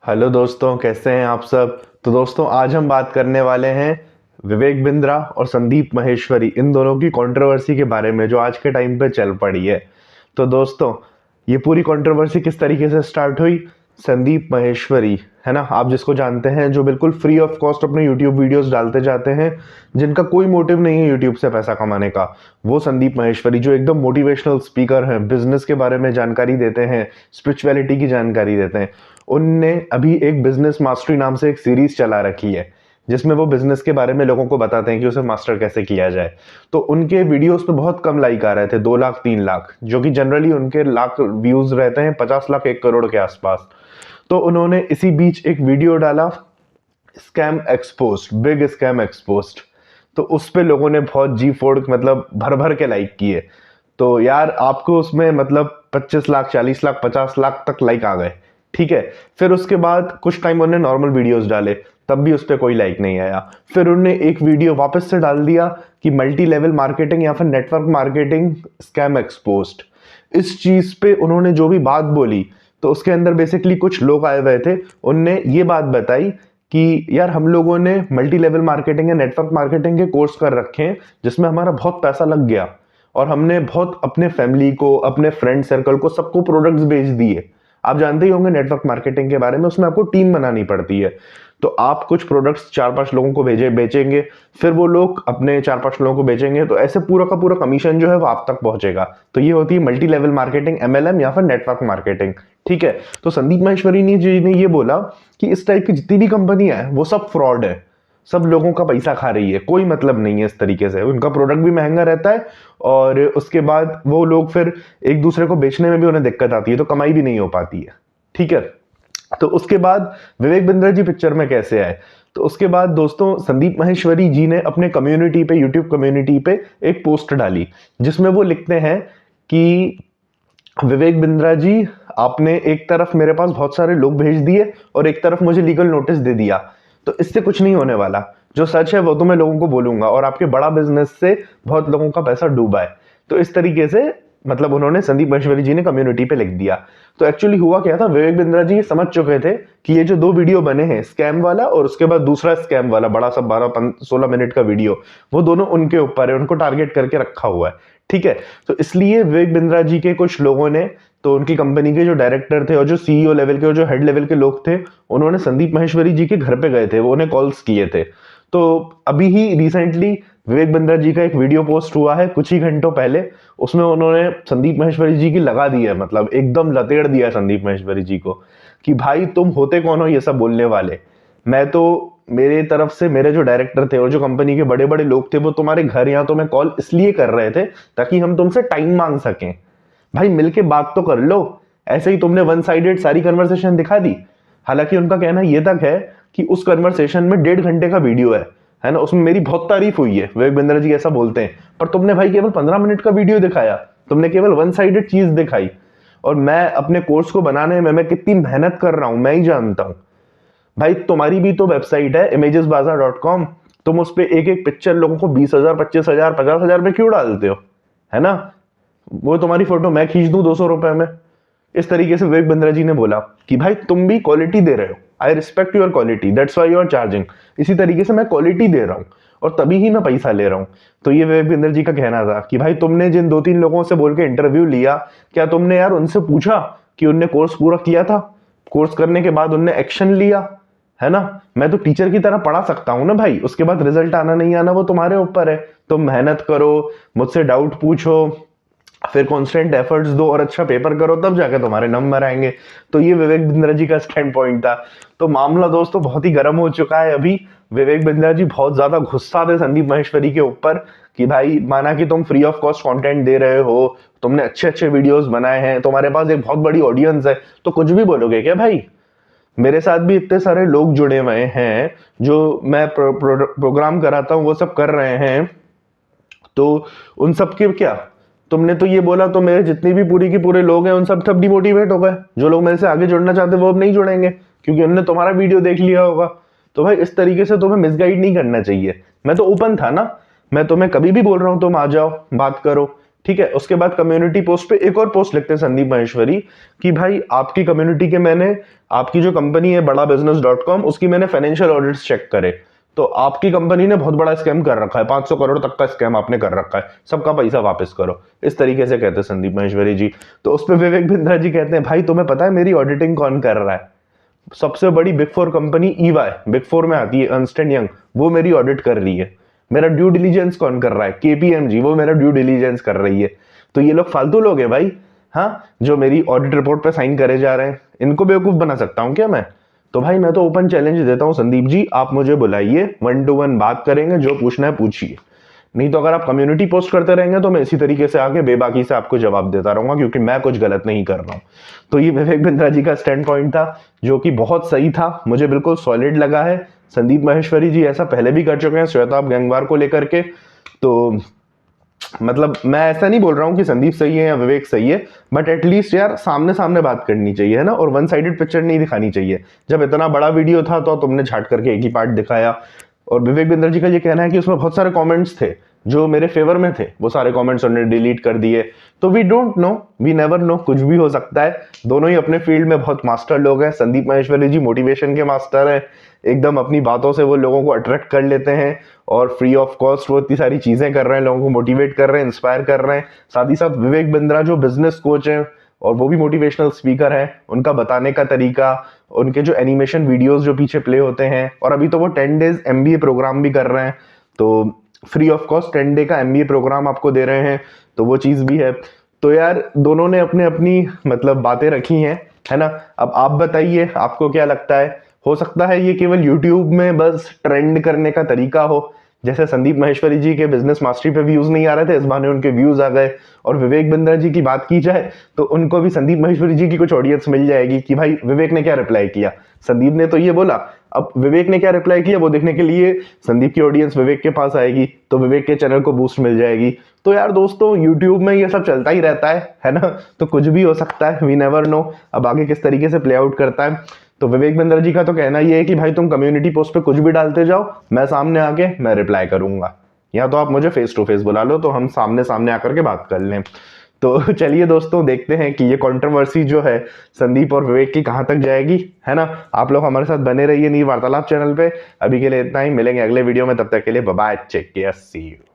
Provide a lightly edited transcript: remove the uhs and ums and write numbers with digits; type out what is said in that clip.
Hello दोस्तों, कैसे हैं आप सब। तो दोस्तों, आज हम बात करने वाले हैं विवेक बिंद्रा और संदीप माहेश्वरी, इन दोनों की कंट्रोवर्सी के बारे में जो आज के टाइम पे चल पड़ी है। तो दोस्तों, ये पूरी कंट्रोवर्सी किस तरीके से स्टार्ट हुई। संदीप माहेश्वरी, है ना, आप जिसको जानते हैं, जो बिल्कुल फ्री ऑफ कॉस्ट अपने यूट्यूब वीडियोस डालते जाते हैं, जिनका कोई मोटिव नहीं है यूट्यूब से पैसा कमाने का। वो संदीप माहेश्वरी जो एकदम मोटिवेशनल स्पीकर हैं, बिजनेस के बारे में जानकारी देते हैं, स्पिरिचुअलिटी की जानकारी देते हैं। उनने अभी एक बिजनेस मास्टरी नाम से एक सीरीज चला रखी है, जिसमें वो बिजनेस के बारे में लोगों को बताते हैं कि उसे मास्टर कैसे किया जाए। तो उनके वीडियोस पे बहुत कम लाइक आ रहे थे, 2 लाख 3 लाख, जो कि जनरली उनके लाख व्यूज रहते हैं 50 लाख 1 करोड़ के आसपास। तो उन्होंने इसी बीच एक वीडियो डाला, scam exposed, big scam exposed. तो उस पे लोगों ने बहुत जी फोड़, मतलब भर भर के लाइक किए। तो यार, आपको उसमें मतलब 25 लाख 40 लाख 50 लाख तक लाइक आ गए। ठीक है। फिर उसके बाद कुछ टाइम उन्होंने नॉर्मल वीडियोस डाले, तब भी उस पर कोई लाइक नहीं आया। फिर उन्होंने एक वीडियो वापस से डाल दिया कि मल्टी लेवल मार्केटिंग या फिर नेटवर्क मार्केटिंग स्कैम एक्सपोज्ड। इस चीज पे उन्होंने जो भी बात बोली, तो उसके अंदर बेसिकली कुछ लोग आए हुए थे, उनने ये बात बताई कि यार, हम लोगों ने मल्टी लेवल मार्केटिंग या नेटवर्क मार्केटिंग के कोर्स कर रखे हैं, जिसमें हमारा बहुत पैसा लग गया, और हमने बहुत अपने फैमिली को, अपने फ्रेंड सर्कल को, सबको प्रोडक्ट्स बेच दिए। आप जानते ही होंगे नेटवर्क मार्केटिंग के बारे में, उसमें आपको टीम बनानी पड़ती है। तो आप कुछ प्रोडक्ट्स 4-5 लोगों को बेचेंगे, फिर वो लोग अपने 4-5 लोगों को बेचेंगे, तो ऐसे पूरा का पूरा कमीशन जो है वो आप तक पहुंचेगा। तो ये होती है मल्टी लेवल मार्केटिंग, MLM या फिर नेटवर्क मार्केटिंग। ठीक है। तो संदीप माहेश्वरी जी ने ये बोला कि इस टाइप की जितनी भी कंपनियां है वो सब फ्रॉड है, सब लोगों का पैसा खा रही है, कोई मतलब नहीं है इस तरीके से। उनका प्रोडक्ट भी महंगा रहता है, और उसके बाद वो लोग फिर एक दूसरे को बेचने में भी उन्हें दिक्कत आती है, तो कमाई भी नहीं हो पाती है। ठीक है। तो उसके बाद विवेक बिंद्रा जी पिक्चर में कैसे आए। तो उसके बाद दोस्तों, संदीप माहेश्वरी जी ने अपने कम्युनिटी पे, यूट्यूब कम्युनिटी पे एक पोस्ट डाली, जिसमें वो लिखते हैं कि विवेक बिंद्रा जी, आपने एक तरफ मेरे पास बहुत सारे लोग भेज दिए और एक तरफ मुझे लीगल नोटिस दे दिया, तो इससे कुछ नहीं होने वाला। जो सच है वो तो मैं लोगों को बोलूंगा, और आपके बड़ा बिजनेस से बहुत लोगों का पैसा डूबा है। तो इस तरीके से, मतलब उन्होंने, संदीप महेश्वरी जी ने कम्युनिटी पे लिख दिया। तो एक्चुअली हुआ क्या था, विवेक बिंद्रा जी समझ चुके थे कि ये जो 2 वीडियो बने हैं, स्कैम वाला और उसके बाद दूसरा स्कैम वाला बड़ा सा 12-16 मिनट का वीडियो, वो दोनों उनके ऊपर है, उनको टारगेट करके रखा हुआ है। ठीक है। तो इसलिए विवेक बिंद्रा जी के कुछ लोगों ने, तो उनकी कंपनी के जो डायरेक्टर थे और जो CEO लेवल के और जो हेड लेवल के लोग थे, उन्होंने संदीप महेश्वरी जी के घर पे गए थे, वो उन्हें कॉल्स किए थे। तो अभी ही रिसेंटली विवेक बिंद्रा जी का एक वीडियो पोस्ट हुआ है कुछ ही घंटों पहले, उसमें उन्होंने संदीप महेश्वरी जी की लगा दी है, मतलब एकदम लतेड़ दिया है संदीप महेश्वरी जी को कि भाई, तुम होते कौन हो ये सब बोलने वाले। मैं तो, मेरे तरफ से मेरे जो डायरेक्टर थे और जो कंपनी के बड़े बड़े लोग थे, वो तुम्हारे घर या तो मैं कॉल इसलिए कर रहे थे ताकि हम तुमसे टाइम मांग सकें। भाई, मिलके बात तो कर लो। ऐसे ही तुमने वन साइडेड सारी कन्वर्सेशन दिखा दी। हालांकि उनका कहना ये तक है कि उस कन्वर्सेशन में 1.5 घंटे का वीडियो है ना, उसमें मेरी बहुत तारीफ हुई है, विवेक बिंद्रा जी ऐसा बोलते हैं, पर तुमने भाई केवल 15 मिनट का वीडियो दिखाया, तुमने केवल वन साइडेड चीज दिखाई। और मैं अपने कोर्स को बनाने में मैं कितनी मेहनत कर रहा हूं, मैं ही जानता हूं। भाई, तुम्हारी भी तो वेबसाइट है imagesbazaar.com, तुम उस पे एक एक पिक्चर लोगों को 20,000 25,000 50,000 में क्यों डालते हो, है ना। वो तुम्हारी फोटो मैं खींच दूं 200 रुपए में। इस तरीके से विवेक बिंद्रा जी ने बोला कि भाई, तुम भी क्वालिटी दे रहे हो, I respect your quality, that's why you are charging. इसी तरीके से मैं क्वालिटी दे रहा हूं, और तभी ही मैं पैसा ले रहा हूं। तो ये विवेक बिंद्रा जी का कहना था कि भाई, तुमने जिन 2-3 लोगों से बोल के इंटरव्यू लिया, क्या तुमने यार उनसे पूछा कि उनने कोर्स पूरा किया था, कोर्स करने के बाद उनने एक्शन लिया, है ना। मैं तो टीचर की तरह पढ़ा सकता हूं ना भाई, उसके बाद रिजल्ट आना नहीं आना वो तुम्हारे ऊपर है। तुम मेहनत करो, मुझसे डाउट पूछो, फिर कॉन्स्टेंट एफर्ट्स दो और अच्छा पेपर करो, तब जाके तुम्हारे नंबर आएंगे। तो ये विवेक बिंद्रा जी का स्टैंड पॉइंट था। तो मामला दोस्तों बहुत ही गर्म हो चुका है अभी। विवेक बिंद्रा जी बहुत ज्यादा गुस्सा थे संदीप माहेश्वरी के ऊपर कि भाई, माना कि तुम फ्री ऑफ कॉस्ट कंटेंट दे रहे हो, तुमने अच्छे अच्छे वीडियोस बनाए हैं, तुम्हारे पास एक बहुत बड़ी ऑडियंस है, तो कुछ भी बोलोगे क्या भाई। मेरे साथ भी इतने सारे लोग जुड़े हुए हैं, जो मैं प्रोग्राम कराता हूँ वो सब कर रहे हैं, तो उन सब के क्या, तुमने तो ये बोला तो मेरे जितनी भी पूरी की पूरे लोग हैं उन सब डिमोटिवेट हो गए। जो लोग मेरे से आगे जुड़ना चाहते वो अब नहीं जुड़ेंगे, क्योंकि उन्होंने तुम्हारा वीडियो देख लिया होगा। तो भाई, इस तरीके से तुम्हें मिसगाइड नहीं करना चाहिए। मैं तो ओपन था ना, मैं तुम्हें कभी भी बोल रहा हूँ तुम आ जाओ बात करो, ठीक है। उसके बाद कम्युनिटी पोस्ट पे एक और पोस्ट लिखते हैं संदीप माहेश्वरी कि भाई आपकी कम्युनिटी के मैंने, आपकी जो कंपनी है बड़ा business.com, उसकी मैंने फाइनेंशियल ऑडिट्स चेक करे, तो आपकी कंपनी ने बहुत बड़ा स्कैम कर रखा है, 500 करोड़ तक का स्कैम आपने कर रखा है, सबका पैसा वापस करो, इस तरीके से कहते हैं संदीप माहेश्वरी जी। तो उस पर विवेक बिंद्रा जी कहते हैं भाई तुम्हें पता है मेरी ऑडिटिंग कौन कर रहा है? सबसे बड़ी big four company EY, big four में आती है, अर्नस्ट एंड यंग, वो मेरी ऑडिट कर रही है। मेरा ड्यू डिलीजेंस कौन कर रहा है? केपीएमजी, वो मेरा ड्यू डिलीजेंस कर रही है। तो ये लोग फालतू लोग हैं भाई, हाँ, जो मेरी ऑडिट रिपोर्ट पे साइन करे जा रहे हैं। इनको बेवकूफ बना सकता हूं क्या मैं? तो भाई मैं तो ओपन चैलेंज देता हूं संदीप जी, आप मुझे बुलाइए, 1 to 1 बात करेंगे, जो पूछना है पूछिए। नहीं तो अगर आप कम्युनिटी पोस्ट करते रहेंगे तो मैं इसी तरीके से आगे बेबाकी से आपको जवाब देता रहूंगा, क्योंकि मैं कुछ गलत नहीं कर रहा हूं। तो ये विवेक बिंद्रा जी का स्टैंड पॉइंट था, जो कि बहुत सही था, मुझे बिल्कुल सॉलिड लगा है। संदीप माहेश्वरी जी ऐसा पहले भी कर चुके हैं श्वेताब गैंगवार को लेकर के। तो मतलब मैं ऐसा नहीं बोल रहा हूँ कि संदीप सही है या विवेक सही है, बट एटलीस्ट यार सामने सामने बात करनी चाहिए, है ना, और वन साइडेड पिक्चर नहीं दिखानी चाहिए। जब इतना बड़ा वीडियो था तो तुमने झाट करके एक ही पार्ट दिखाया। और विवेक बिंद्रा जी का ये कहना है कि उसमें बहुत सारे कमेंट्स थे जो मेरे फेवर में थे, वो सारे कमेंट्स उन्होंने डिलीट कर दिए। तो we don't know, we never know, कुछ भी हो सकता है। दोनों ही अपने फील्ड में बहुत मास्टर लोग हैं। संदीप माहेश्वरी जी मोटिवेशन के मास्टर हैं, एकदम अपनी बातों से वो लोगों को अट्रैक्ट कर लेते हैं, और फ्री ऑफ कॉस्ट वो इतनी सारी चीजें कर रहे हैं, लोगों को मोटिवेट कर रहे हैं, इंस्पायर कर रहे हैं। साथ ही साथ विवेक बिंद्रा जो बिजनेस कोच हैं और वो भी मोटिवेशनल स्पीकर हैं, उनका बताने का तरीका, उनके जो एनिमेशन वीडियोस जो पीछे प्ले होते हैं, और अभी तो वो 10 डेज MBA प्रोग्राम भी कर रहे हैं, तो फ्री ऑफ कॉस्ट 10 डे का MBA प्रोग्राम आपको दे रहे हैं, तो वो चीज भी है। तो यार दोनों ने अपने अपनी मतलब बातें रखी हैं, है ना। अब आप बताइए आपको क्या लगता है? हो सकता है ये केवल YouTube में बस ट्रेंड करने का तरीका हो, जैसे संदीप माहेश्वरी जी के बिजनेस मास्टरी पे व्यूज नहीं आ रहे थे, इस बहाने उनके व्यूज आ गए। और विवेक बिंद्रा जी की बात की जाए तो उनको भी संदीप माहेश्वरी जी की कुछ ऑडियंस मिल जाएगी कि भाई विवेक ने क्या रिप्लाई किया, संदीप ने तो ये बोला, अब विवेक ने क्या रिप्लाई किया वो देखने के लिए संदीप की ऑडियंस विवेक के पास आएगी, तो विवेक के चैनल को बूस्ट मिल जाएगी। तो यार दोस्तों यूट्यूब में ये सब चलता ही रहता है ना, तो कुछ भी हो सकता है, वी नेवर नो अब आगे किस तरीके से प्ले आउट करता है। तो विवेक बिंद्रा जी का तो कहना ये है कि भाई तुम कम्युनिटी पोस्ट पे कुछ भी डालते जाओ, मैं सामने आके मैं रिप्लाई करूंगा, या तो आप मुझे फेस टू फेस बुला लो तो हम सामने सामने आकर के बात कर लें। तो चलिए दोस्तों देखते हैं कि ये कंट्रोवर्सी जो है संदीप और विवेक की कहां तक जाएगी, है ना। आप लोग हमारे साथ बने रहिए नीर वार्तालाप चैनल पे। अभी के लिए इतना ही, मिलेंगे अगले वीडियो में, तब तक के लिए bye bye, take care, see you.